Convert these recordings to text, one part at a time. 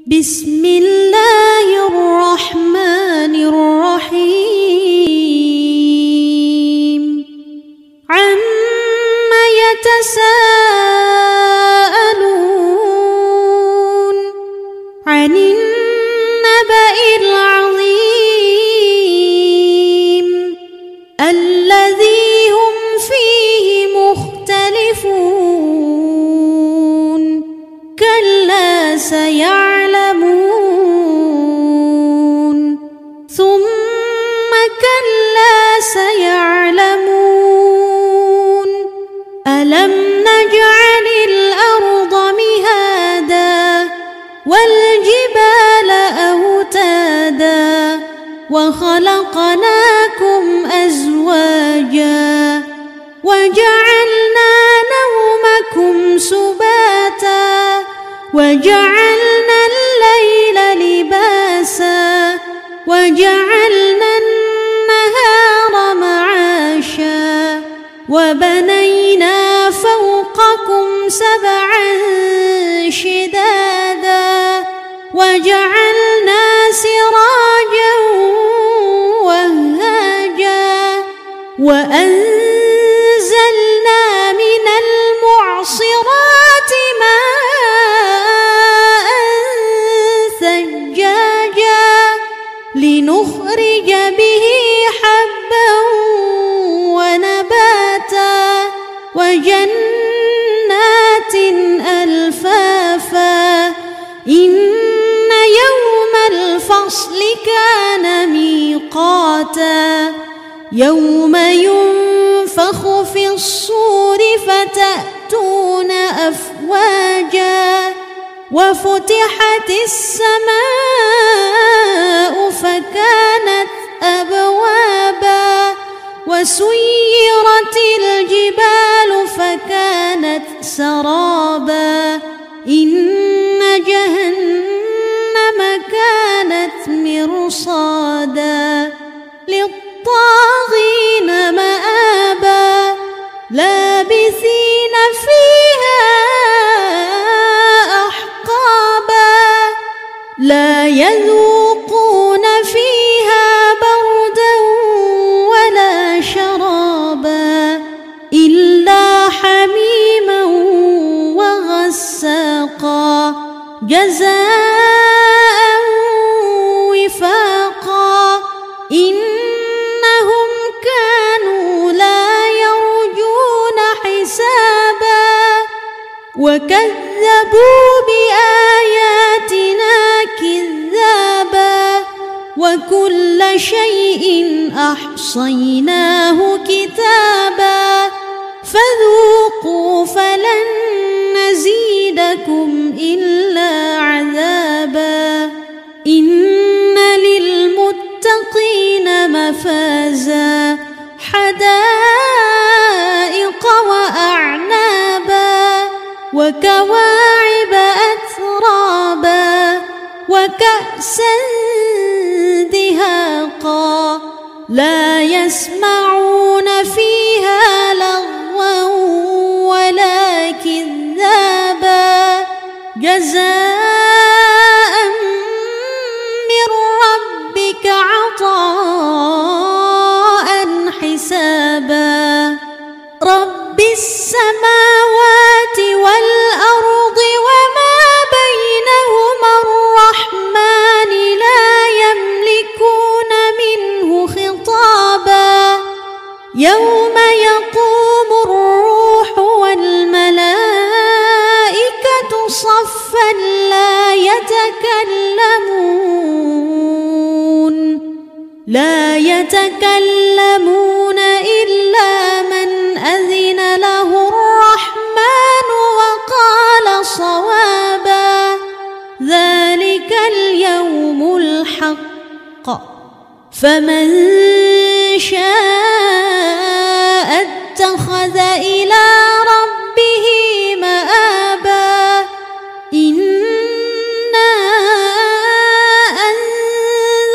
بسم الله الرحمن الرحيم عما يتساءلون عن النبأ العظيم الذي هم فيه مختلفون كلا سيعلمون ثم كلا سيعلمون ألم نجعل الأرض مهادا والجبال أوتادا وخلقناكم أزواجا وجعلنا نومكم سباتا وجعلنا الليل لباسا وجعلنا النهار معاشا وبنينا فوقكم سبعا شدادا وجعلنا سراجا وهاجا وأنزلنا من المعصرات ماء ثجاجا لنخرج به حبا ونباتا وجنات ألفافا إن يوم الفصل كان ميقاتا يوم ينفخ في الصور فتأتون أفواجا وفتحت السماء فكانت أبوابا وسيرت الجبال فكانت سرابا إن جهنم كانت مرصادا للطاغين مآبا لابثين فيها أحقابا لا يذوقون فيها بردا ولا شرابا إلا حميما وغساقا جزاء وفاقا إنهم كانوا لا يرجون حسابا وكذبوا بآياتنا كذابا وكل شيء أحصيناه كتابا فذوقوا فلن نزيدكم إلا عذابا إن للمتقين مفازا حدائق وأعنابا وكواعب أترابا وكأسا دهاقا لا يسمعون فيها لغوا ولا كذابا جزاء من ربك عطاء حسابا رب السماوات والأرض وما بينهما الرحمن لا يملكون منه خطابا يوم يقوم الروح والملائكة صفا لا يتكلمون إلا من أذن له الرحمن وقال صوابا ذلك اليوم الحق فمن شاء اتخذ إلى ربه مآبا إنا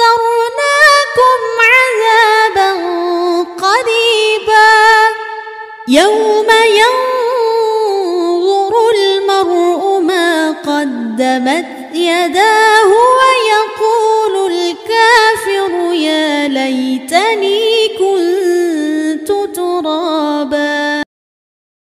أنذرناكم عذابا قريبا يوم ينظر المرء ما قدمت يداه يداه ويقول